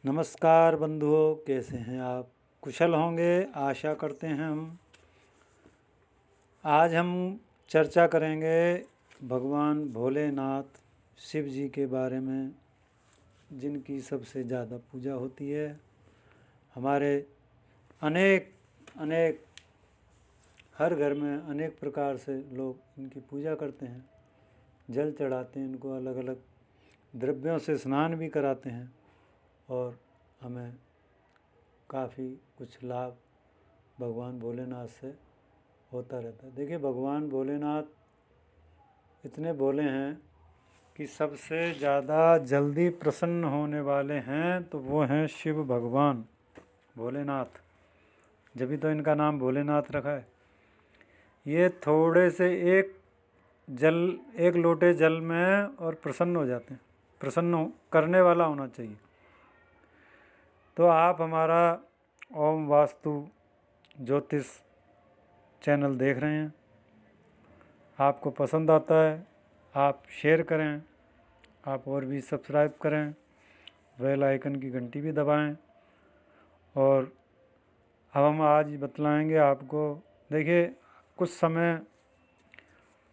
नमस्कार बंधुओं, कैसे हैं आप? कुशल होंगे आशा करते हैं हम। आज हम चर्चा करेंगे भगवान भोलेनाथ शिव जी के बारे में, जिनकी सबसे ज़्यादा पूजा होती है। हमारे अनेक अनेक हर घर में अनेक प्रकार से लोग इनकी पूजा करते हैं, जल चढ़ाते हैं, इनको अलग अलग द्रव्यों से स्नान भी कराते हैं और हमें काफ़ी कुछ लाभ भगवान भोलेनाथ से होता रहता है। देखिए, भगवान भोलेनाथ इतने भोले हैं कि सबसे ज़्यादा जल्दी प्रसन्न होने वाले हैं तो वो हैं शिव भगवान भोलेनाथ। जभी तो इनका नाम भोलेनाथ रखा है। ये थोड़े से एक लोटे जल में और प्रसन्न हो जाते हैं। प्रसन्न करने वाला होना चाहिए। तो आप हमारा ओम वास्तु ज्योतिष चैनल देख रहे हैं, आपको पसंद आता है, आप शेयर करें, आप और भी सब्सक्राइब करें, बेल आइकन की घंटी भी दबाएं। और अब हम आज बतलाएंगे आपको। देखिए, कुछ समय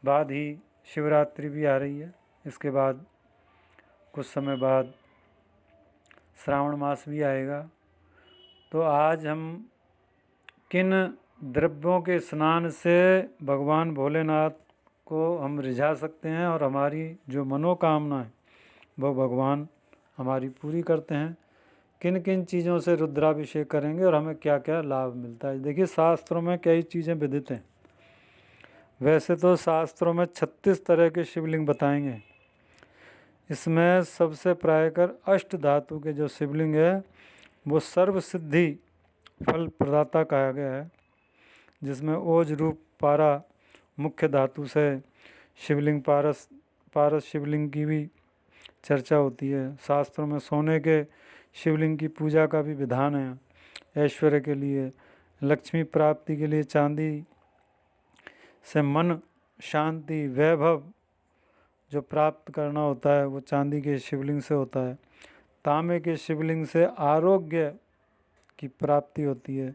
बाद ही शिवरात्रि भी आ रही है। इसके बाद कुछ समय बाद श्रावण मास भी आएगा। तो आज हम किन द्रव्यों के स्नान से भगवान भोलेनाथ को हम रिझा सकते हैं और हमारी जो मनोकामना है वो भगवान हमारी पूरी करते हैं, किन किन चीज़ों से रुद्राभिषेक करेंगे और हमें क्या क्या लाभ मिलता है। देखिए, शास्त्रों में कई चीज़ें विदित हैं। वैसे तो शास्त्रों में 36 तरह के शिवलिंग बताएंगे। इसमें सबसे प्रायकर अष्ट धातु के जो शिवलिंग है वो सर्व सिद्धि फल प्रदाता कहा गया है, जिसमें ओज रूप पारा मुख्य धातु से शिवलिंग पारस शिवलिंग की भी चर्चा होती है। शास्त्रों में सोने के शिवलिंग की पूजा का भी विधान है। ऐश्वर्य के लिए, लक्ष्मी प्राप्ति के लिए चांदी से मन शांति वैभव जो प्राप्त करना होता है वो चांदी के शिवलिंग से होता है। तांबे के शिवलिंग से आरोग्य की प्राप्ति होती है।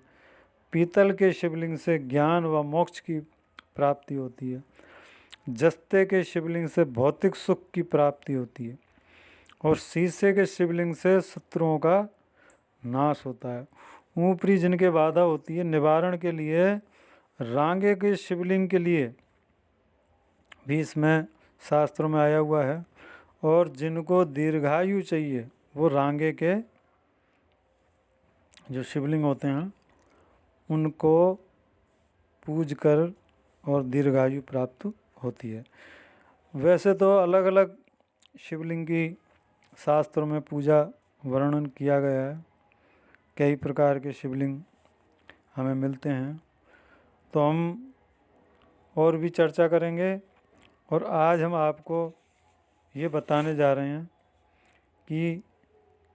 पीतल के शिवलिंग से ज्ञान व मोक्ष की प्राप्ति होती है। जस्ते के शिवलिंग से भौतिक सुख की प्राप्ति होती है और शीशे के शिवलिंग से शत्रुओं का नाश होता है। ऊपरी जिनके बाधा होती है निवारण के लिए रांगे के शिवलिंग के लिए भी इसमें शास्त्रों में आया हुआ है। और जिनको दीर्घायु चाहिए वो रांगे के जो शिवलिंग होते हैं उनको पूज कर और दीर्घायु प्राप्त होती है। वैसे तो अलग अलग शिवलिंग की शास्त्रों में पूजा वर्णन किया गया है। कई प्रकार के शिवलिंग हमें मिलते हैं, तो हम और भी चर्चा करेंगे। और आज हम आपको ये बताने जा रहे हैं कि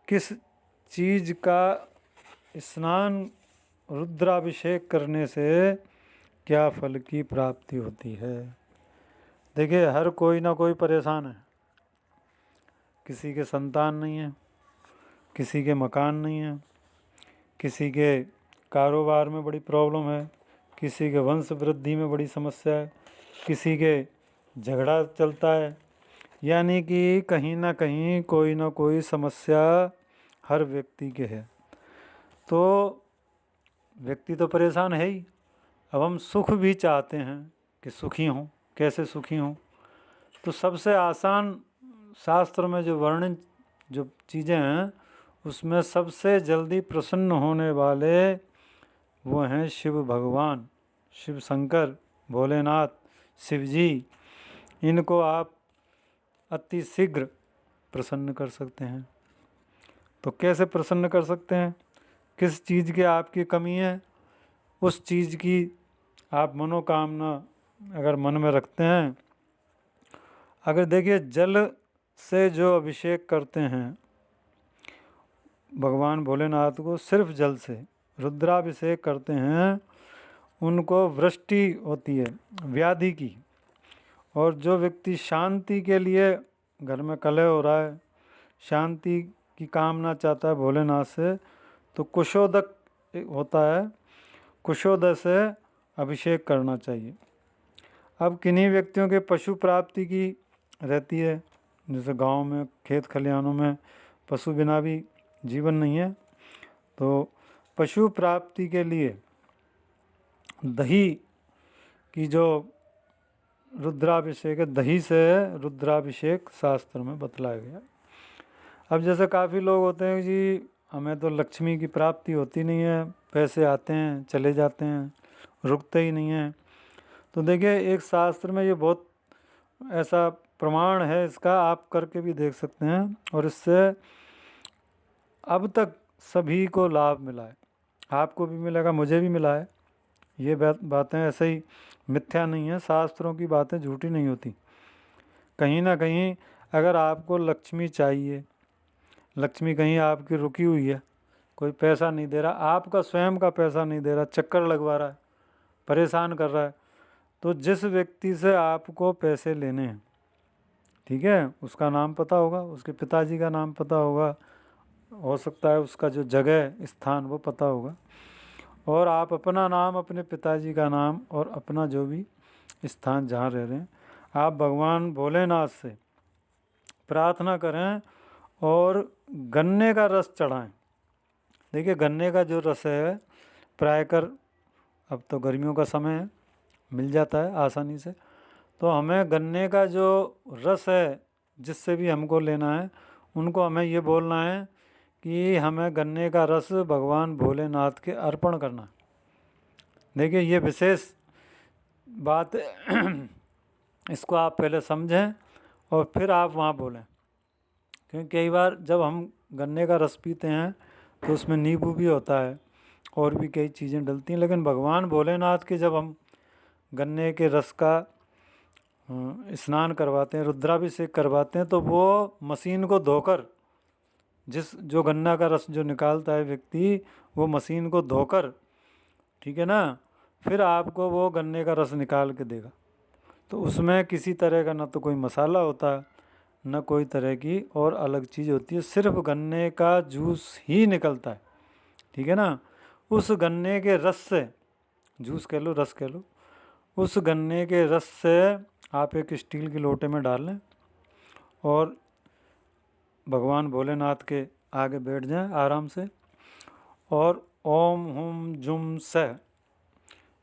किस चीज़ का स्नान रुद्राभिषेक करने से क्या फल की प्राप्ति होती है। देखिए, हर कोई ना कोई परेशान है। किसी के संतान नहीं है, किसी के मकान नहीं है, किसी के कारोबार में बड़ी प्रॉब्लम है, किसी के वंश वृद्धि में बड़ी समस्या है, किसी के झगड़ा चलता है। यानी कि कहीं ना कोई समस्या हर व्यक्ति के है। तो व्यक्ति तो परेशान है ही। अब हम सुख भी चाहते हैं कि सुखी हों। कैसे सुखी हों? तो सबसे आसान शास्त्र में जो वर्णन जो चीज़ें हैं उसमें सबसे जल्दी प्रसन्न होने वाले वो हैं शिव भगवान, शिव शंकर, भोलेनाथ, शिव जी। इनको आप अति शीघ्र प्रसन्न कर सकते हैं। तो कैसे प्रसन्न कर सकते हैं? किस चीज़ की आपकी कमी है, उस चीज़ की आप मनोकामना अगर मन में रखते हैं। अगर देखिए, जल से जो अभिषेक करते हैं भगवान भोलेनाथ को, सिर्फ जल से रुद्राभिषेक करते हैं, उनको वृष्टि होती है व्याधि की। और जो व्यक्ति शांति के लिए घर में कलह हो रहा है, शांति की कामना चाहता है भोलेनाथ से तो कुशोदक होता है, कुशोदक से अभिषेक करना चाहिए। अब किन्हीं व्यक्तियों के पशु प्राप्ति की रहती है, जैसे गांव में खेत खलिहानों में पशु बिना भी जीवन नहीं है, तो पशु प्राप्ति के लिए दही की जो रुद्राभिषेक है, दही से रुद्राभिषेक शास्त्र में बतलाया गया। अब जैसे काफ़ी लोग होते हैं जी हमें तो लक्ष्मी की प्राप्ति होती नहीं है, पैसे आते हैं चले जाते हैं, रुकते ही नहीं हैं। तो देखिए एक शास्त्र में ये बहुत ऐसा प्रमाण है इसका, आप करके भी देख सकते हैं, और इससे अब तक सभी को लाभ मिला है। आपको भी मिलेगा, मुझे भी मिला है। ये बातें ऐसे ही मिथ्या नहीं है, शास्त्रों की बातें झूठी नहीं होती। कहीं ना कहीं अगर आपको लक्ष्मी चाहिए, लक्ष्मी कहीं आपकी रुकी हुई है, कोई पैसा नहीं दे रहा, आपका स्वयं का पैसा नहीं दे रहा, चक्कर लगवा रहा है, परेशान कर रहा है, तो जिस व्यक्ति से आपको पैसे लेने हैं, ठीक है, उसका नाम पता होगा, उसके पिताजी का नाम पता होगा, हो सकता है उसका जो जगह स्थान वो पता होगा, और आप अपना नाम, अपने पिताजी का नाम और अपना जो भी स्थान जहाँ रह रहे हैं, आप भगवान भोलेनाथ से प्रार्थना करें और गन्ने का रस चढ़ाएं। देखिए गन्ने का जो रस है प्रायकर, अब तो गर्मियों का समय है, मिल जाता है आसानी से, तो हमें गन्ने का जो रस है जिससे भी हमको लेना है, उनको हमें ये बोलना है कि हमें गन्ने का रस भगवान भोलेनाथ के अर्पण करना है। देखिए ये विशेष बात इसको आप पहले समझें और फिर आप वहाँ बोलें, क्योंकि कई बार जब हम गन्ने का रस पीते हैं तो उसमें नींबू भी होता है और भी कई चीज़ें डलती हैं, लेकिन भगवान भोलेनाथ के जब हम गन्ने के रस का स्नान करवाते हैं, रुद्राभिषेक करवाते हैं, तो वो मशीन को धोकर, जिस जो गन्ना का रस जो निकालता है व्यक्ति, वो मशीन को धोकर, ठीक है ना, फिर आपको वो गन्ने का रस निकाल के देगा। तो उसमें किसी तरह का ना तो कोई मसाला होता है, न कोई तरह की और अलग चीज़ होती है, सिर्फ गन्ने का जूस ही निकलता है, ठीक है ना। उस गन्ने के रस से, जूस कह लो, रस कह लो, उस गन्ने के रस से आप एक स्टील के लोटे में डाल लें और भगवान भोलेनाथ के आगे बैठ जाएं आराम से, और ओम हुम जुम सह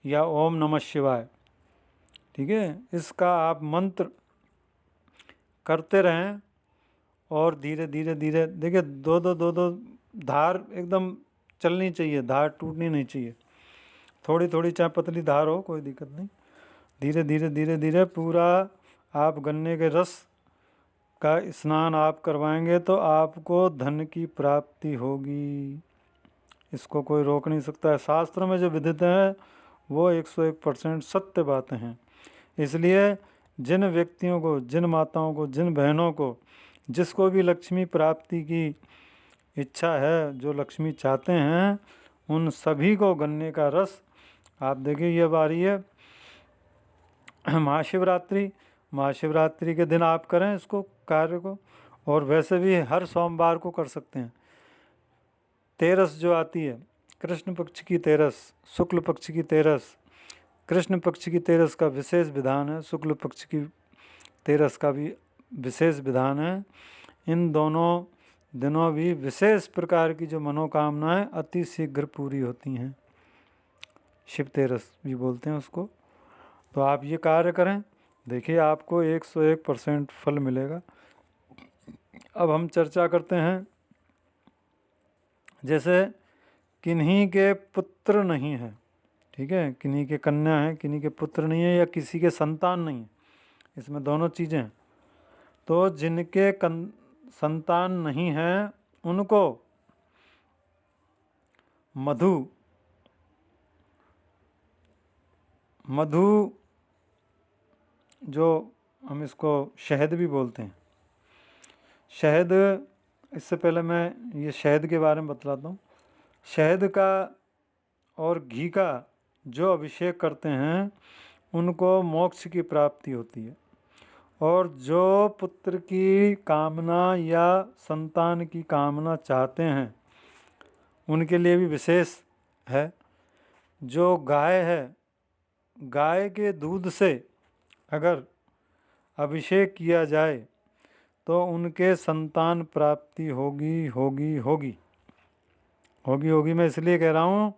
या ओम नमः शिवाय, ठीक है, इसका आप मंत्र करते रहें, और धीरे धीरे धीरे, देखिए दो दो धार एकदम चलनी चाहिए, धार टूटनी नहीं चाहिए, थोड़ी थोड़ी चाहे पतली धार हो कोई दिक्कत नहीं, धीरे धीरे धीरे धीरे पूरा आप गन्ने के रस का स्नान आप करवाएंगे तो आपको धन की प्राप्ति होगी। इसको कोई रोक नहीं सकता है। शास्त्र में जो विधित है वो 101% सत्य बातें हैं। इसलिए जिन व्यक्तियों को, जिन माताओं को, जिन बहनों को, जिसको भी लक्ष्मी प्राप्ति की इच्छा है, जो लक्ष्मी चाहते हैं, उन सभी को गन्ने का रस, आप देखिए ये बारी है महाशिवरात्रि, महाशिवरात्रि के दिन आप करें इसको कार्य को, और वैसे भी हर सोमवार को कर सकते हैं। तेरस जो आती है, कृष्ण पक्ष की तेरस, शुक्ल पक्ष की तेरस, कृष्ण पक्ष की तेरस का विशेष विधान है, शुक्ल पक्ष की तेरस का भी विशेष विधान है। इन दोनों दिनों भी विशेष प्रकार की जो मनोकामनाएं अति शीघ्र पूरी होती हैं, शिव तेरस भी बोलते हैं उसको। तो आप ये कार्य करें, देखिए आपको 101% फल मिलेगा। अब हम चर्चा करते हैं, जैसे किन्हीं के पुत्र नहीं है, ठीक है, किन्हीं के कन्या है, किन्हीं के पुत्र नहीं है, या किसी के संतान नहीं है, इसमें दोनों चीज़ें हैं। तो जिनके संतान नहीं है उनको मधु जो हम इसको शहद भी बोलते हैं, शहद, इससे पहले मैं ये शहद के बारे में बतलाता हूँ। शहद का और घी का जो अभिषेक करते हैं उनको मोक्ष की प्राप्ति होती है, और जो पुत्र की कामना या संतान की कामना चाहते हैं उनके लिए भी विशेष है। जो गाय है, गाय के दूध से अगर अभिषेक किया जाए तो उनके संतान प्राप्ति होगी होगी होगी होगी होगी। मैं इसलिए कह रहा हूँ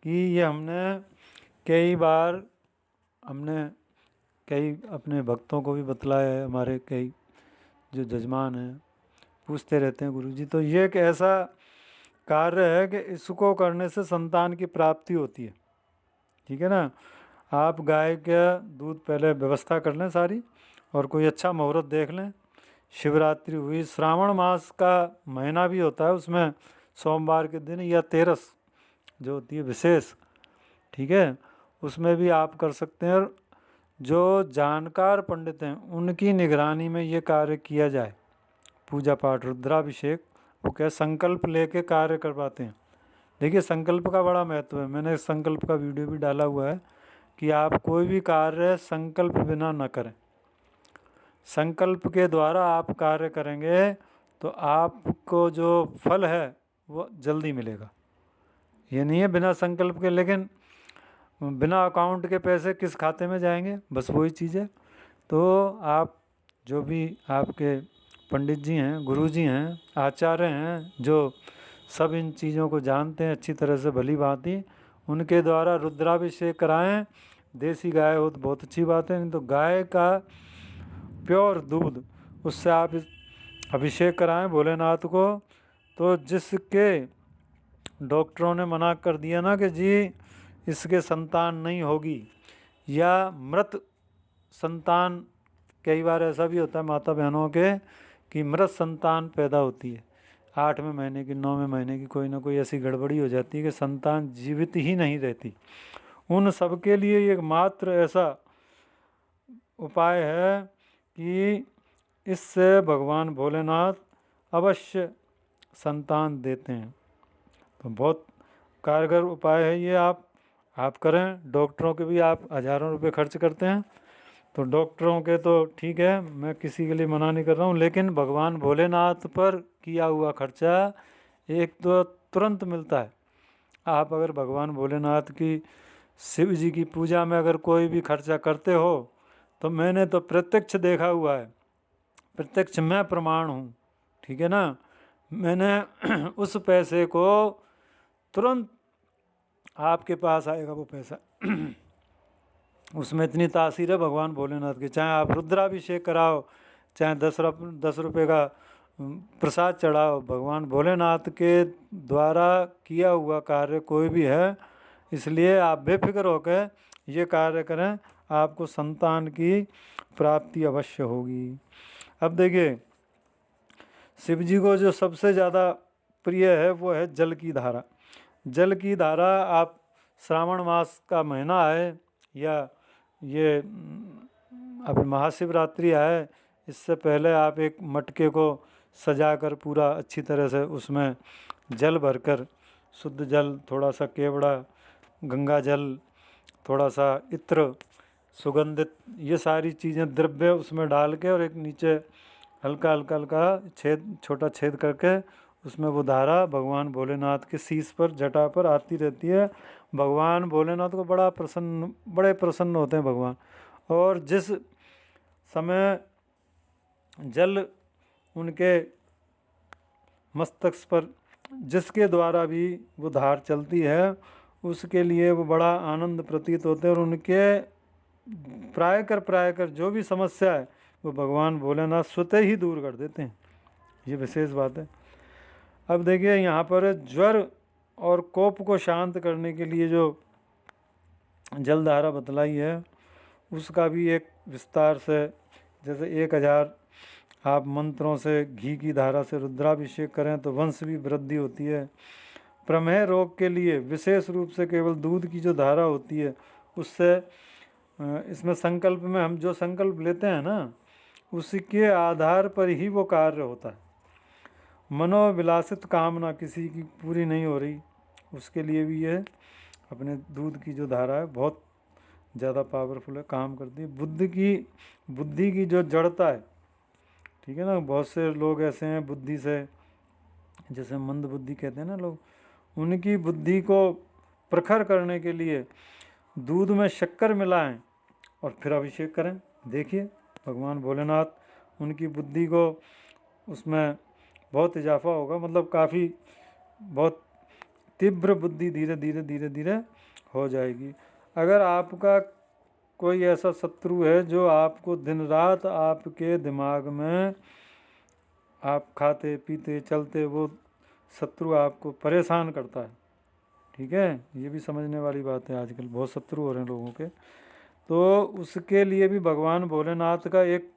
कि ये कई बार हमने कई अपने भक्तों को भी बतलाया है। हमारे कई जो जजमान हैं पूछते रहते हैं गुरुजी, तो ये एक ऐसा कार्य है कि इसको करने से संतान की प्राप्ति होती है। ठीक है ना। आप गाय का दूध पहले व्यवस्था कर लें सारी, और कोई अच्छा मुहूर्त देख लें। शिवरात्रि हुई, श्रावण मास का महीना भी होता है, उसमें सोमवार के दिन या तेरस जो होती है विशेष, ठीक है, उसमें भी आप कर सकते हैं। और जो जानकार पंडित हैं उनकी निगरानी में ये कार्य किया जाए, पूजा पाठ रुद्राभिषेक, वो क्या संकल्प लेके कार्य करवाते हैं। देखिए संकल्प का बड़ा महत्व है। मैंने संकल्प का वीडियो भी डाला हुआ है कि आप कोई भी कार्य संकल्प बिना न करें। संकल्प के द्वारा आप कार्य करेंगे तो आपको जो फल है वो जल्दी मिलेगा। ये नहीं है बिना संकल्प के, लेकिन बिना अकाउंट के पैसे किस खाते में जाएंगे, बस वही चीज़ है। तो आप जो भी आपके पंडित जी हैं, गुरु जी हैं, आचार्य हैं, जो सब इन चीज़ों को जानते हैं अच्छी तरह से भली भांति, उनके द्वारा रुद्राभिषेक कराएं। देसी गाय हो तो बहुत अच्छी बात है, नहीं तो गाय का प्योर दूध उससे आप अभिषेक कराएं भोलेनाथ को। तो जिसके डॉक्टरों ने मना कर दिया ना कि जी इसके संतान नहीं होगी, या मृत संतान, कई बार ऐसा भी होता है माता बहनों के कि मृत संतान पैदा होती है, 8वें महीने की 9वें महीने की कोई ना कोई ऐसी गड़बड़ी हो जाती है कि संतान जीवित ही नहीं रहती। उन सब के लिए एकमात्र ऐसा उपाय है कि इससे भगवान भोलेनाथ अवश्य संतान देते हैं। तो बहुत कारगर उपाय है ये। आप करें। डॉक्टरों के भी आप हज़ारों रुपए खर्च करते हैं, तो डॉक्टरों के तो ठीक है, मैं किसी के लिए मना नहीं कर रहा हूँ, लेकिन भगवान भोलेनाथ पर किया हुआ खर्चा एक तो तुरंत मिलता है। आप अगर भगवान भोलेनाथ की, शिव जी की पूजा में अगर कोई भी खर्चा करते हो तो मैंने तो प्रत्यक्ष देखा हुआ है, प्रत्यक्ष मैं प्रमाण हूँ, ठीक है ना। मैंने उस पैसे को तुरंत आपके पास आएगा वो पैसा। उसमें इतनी तासीर है भगवान भोलेनाथ की। चाहे आप रुद्राभिषेक कराओ, चाहे 10 रुपये का प्रसाद चढ़ाओ, भगवान भोलेनाथ के द्वारा किया हुआ कार्य कोई भी है। इसलिए आप बेफिक्र होकर ये कार्य करें, आपको संतान की प्राप्ति अवश्य होगी। अब देखिए शिव जी को जो सबसे ज़्यादा प्रिय है वो है जल की धारा। जल की धारा आप श्रावण मास का महीना है, या ये अभी महाशिवरात्रि है, इससे पहले आप एक मटके को सजाकर पूरा अच्छी तरह से उसमें जल भरकर, शुद्ध जल, थोड़ा सा केवड़ा, गंगा जल, थोड़ा सा इत्र, सुगंधित, ये सारी चीज़ें द्रव्य उसमें डाल के, और एक नीचे हल्का हल्का हल्का छेद, छोटा छेद करके उसमें वो धारा भगवान भोलेनाथ के शीश पर, जटा पर आती रहती है। भगवान भोलेनाथ को बड़े प्रसन्न होते हैं भगवान। और जिस समय जल उनके मस्तक पर, जिसके द्वारा भी वो धार चलती है, उसके लिए वो बड़ा आनंद प्रतीत होते हैं, और उनके प्राय कर जो भी समस्या है वो भगवान भोलेनाथ स्वतः ही दूर कर देते हैं। ये विशेष बात है। अब देखिए यहाँ पर ज्वर और कोप को शांत करने के लिए जो जलधारा बतलाई है उसका भी एक विस्तार से, जैसे 1000 आप मंत्रों से घी की धारा से रुद्राभिषेक करें तो वंश भी वृद्धि होती है। प्रमेह रोग के लिए विशेष रूप से केवल दूध की जो धारा होती है उससे, इसमें संकल्प में हम जो संकल्प लेते हैं ना, उसके आधार पर ही वो कार्य होता है। मनोविलासित कामना किसी की पूरी नहीं हो रही, उसके लिए भी ये अपने दूध की जो धारा है बहुत ज़्यादा पावरफुल है, काम करती है। बुद्धि की जो जड़ता है, ठीक है ना, बहुत से लोग ऐसे हैं बुद्धि से, जैसे मंद बुद्धि कहते हैं ना लोग, उनकी बुद्धि को प्रखर करने के लिए दूध में शक्कर मिलाएं और फिर अभिषेक करें। देखिए भगवान भोलेनाथ उनकी बुद्धि को उसमें बहुत इजाफा होगा, मतलब काफ़ी बहुत तीव्र बुद्धि धीरे धीरे धीरे धीरे हो जाएगी। अगर आपका कोई ऐसा शत्रु है जो आपको दिन रात आपके दिमाग में, आप खाते पीते चलते, वो शत्रु आपको परेशान करता है, ठीक है, ये भी समझने वाली बात है। आजकल बहुत शत्रु हो रहे हैं लोगों के, तो उसके लिए भी भगवान भोलेनाथ का एक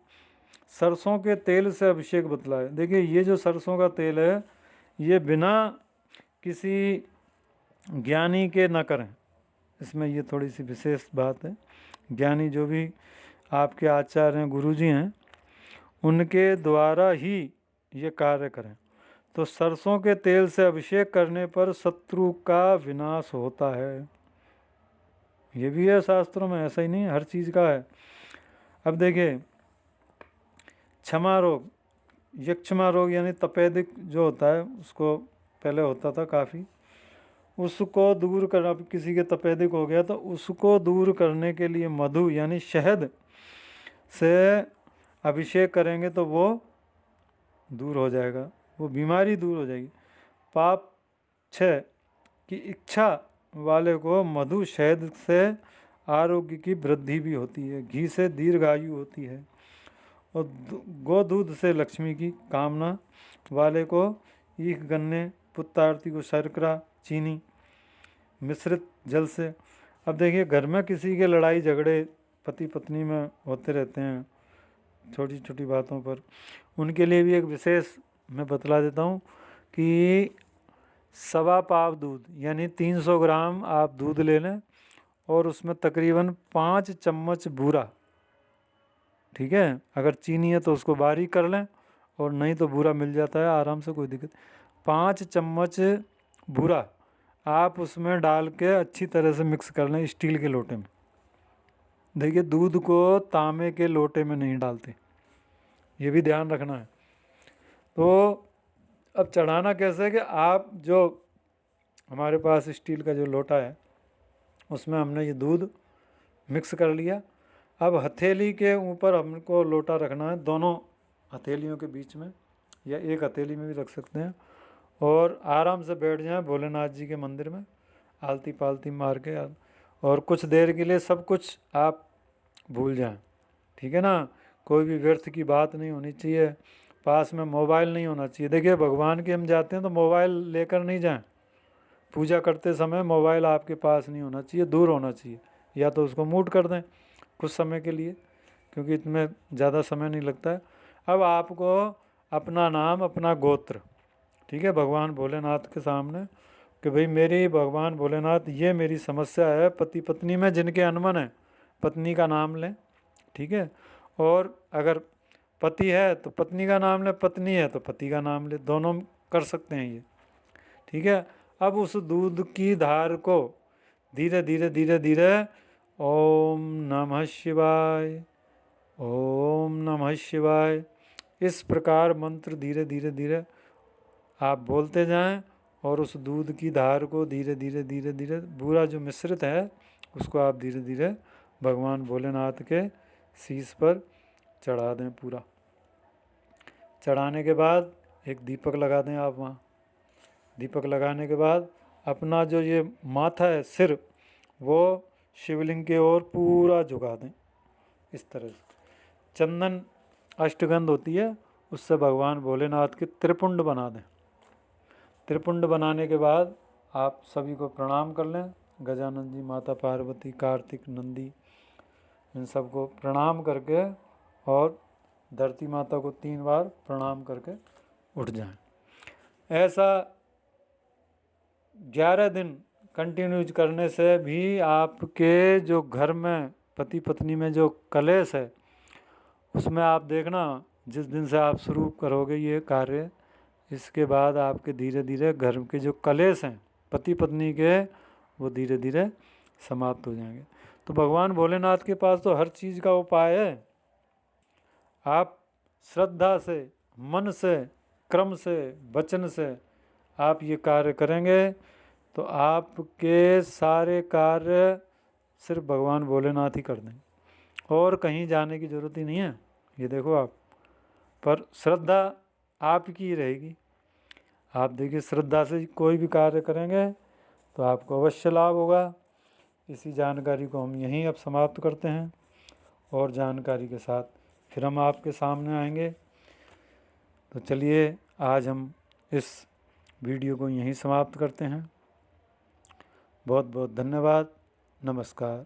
सरसों के तेल से अभिषेक बतलाया। देखिए ये जो सरसों का तेल है, ये बिना किसी ज्ञानी के न करें, इसमें ये थोड़ी सी विशेष बात है। ज्ञानी जो भी आपके आचार्य हैं, गुरुजी हैं, उनके द्वारा ही ये कार्य करें। तो सरसों के तेल से अभिषेक करने पर शत्रु का विनाश होता है। ये भी है शास्त्रों में, ऐसा ही नहीं हर चीज़ का है। अब देखिए क्षमा रोग, यक्षमा रोग यानी तपेदिक जो होता है, उसको पहले होता था काफ़ी, उसको दूर कर, अब किसी के तपेदिक हो गया तो उसको दूर करने के लिए मधु यानी शहद से अभिषेक करेंगे तो वो दूर हो जाएगा, वो बीमारी दूर हो जाएगी। पाप 6 की इच्छा वाले को मधु शहद से आरोग्य की वृद्धि भी होती है, घी से दीर्घायु होती है, और गोदूध से लक्ष्मी की कामना वाले को ईख गन्ने पुत्रार्थी को शर्करा चीनी मिश्रित जल से। अब देखिए घर में किसी के लड़ाई झगड़े पति पत्नी में होते रहते हैं छोटी छोटी बातों पर, उनके लिए भी एक विशेष मैं बतला देता हूँ कि 1.25 पाव दूध यानी 300 ग्राम आप दूध ले लें और उसमें तकरीबन 5 चम्मच बूरा, ठीक है, अगर चीनी है तो उसको बारीक कर लें, और नहीं तो बूरा मिल जाता है आराम से, कोई दिक्कत। 5 चम्मच बूरा आप उसमें डाल के अच्छी तरह से मिक्स कर लें स्टील के लोटे में। देखिए दूध को तांबे के लोटे में नहीं डालते, ये भी ध्यान रखना है। तो अब चढ़ाना कैसे है कि आप जो हमारे पास स्टील का जो लोटा है उसमें हमने ये दूध मिक्स कर लिया। अब हथेली के ऊपर हमको लोटा रखना है, दोनों हथेलियों के बीच में, या एक हथेली में भी रख सकते हैं, और आराम से बैठ जाएं भोलेनाथ जी के मंदिर में आलती पालती मार के, और कुछ देर के लिए सब कुछ आप भूल जाएं, ठीक है ना। कोई भी व्यर्थ की बात नहीं होनी चाहिए, पास में मोबाइल नहीं होना चाहिए। देखिए भगवान के हम जाते हैं तो मोबाइल लेकर नहीं जाएं, पूजा करते समय मोबाइल आपके पास नहीं होना चाहिए, दूर होना चाहिए, या तो उसको म्यूट कर दें कुछ समय के लिए, क्योंकि इसमें ज़्यादा समय नहीं लगता है। अब आपको अपना नाम अपना गोत्र, ठीक है, भगवान भोलेनाथ के सामने कि भाई मेरी भगवान भोलेनाथ ये मेरी समस्या है, पति पत्नी में जिनके अनबन है पत्नी का नाम लें, ठीक है, और अगर पति है तो पत्नी का नाम लें, पत्नी है तो पति का नाम लें, दोनों कर सकते हैं ये, ठीक है। अब उस दूध की धार को धीरे धीरे धीरे धीरे ओम नमः शिवाय, ओम नमः शिवाय, इस प्रकार मंत्र धीरे धीरे धीरे आप बोलते जाएं, और उस दूध की धार को धीरे धीरे धीरे धीरे पूरा जो मिश्रित है उसको आप धीरे धीरे भगवान भोलेनाथ के शीश पर चढ़ा दें। पूरा चढ़ाने के बाद एक दीपक लगा दें आप वहाँ। दीपक लगाने के बाद अपना जो ये माथा है, सिर, वो शिवलिंग के ओर पूरा झुका दें इस तरह से। चंदन अष्टगंध होती है, उससे भगवान भोलेनाथ के त्रिपुंड बना दें। त्रिपुंड बनाने के बाद आप सभी को प्रणाम कर लें, गजानन जी, माता पार्वती, कार्तिक, नंदी, इन सबको प्रणाम करके, और धरती माता को 3 बार प्रणाम करके उठ जाएं। ऐसा 11 दिन कंटिन्यूज करने से भी आपके जो घर में पति पत्नी में जो कलेश है उसमें आप देखना, जिस दिन से आप शुरू करोगे ये कार्य, इसके बाद आपके धीरे धीरे घर के जो कलेश हैं पति पत्नी के, वो धीरे धीरे समाप्त हो जाएंगे। तो भगवान भोलेनाथ के पास तो हर चीज़ का उपाय है। आप श्रद्धा से, मन से, क्रम से, वचन से आप ये कार्य करेंगे तो आपके सारे कार्य सिर्फ भगवान भोलेनाथ ही कर देंगे और कहीं जाने की ज़रूरत ही नहीं है। ये देखो आप, पर श्रद्धा आपकी ही रहेगी। आप देखिए, श्रद्धा से कोई भी कार्य करेंगे तो आपको अवश्य लाभ होगा। इसी जानकारी को हम यहीं अब समाप्त करते हैं और जानकारी के साथ फिर हम आपके सामने आएंगे। तो चलिए, आज हम इस वीडियो को यहीं समाप्त करते हैं। बहुत बहुत धन्यवाद। नमस्कार।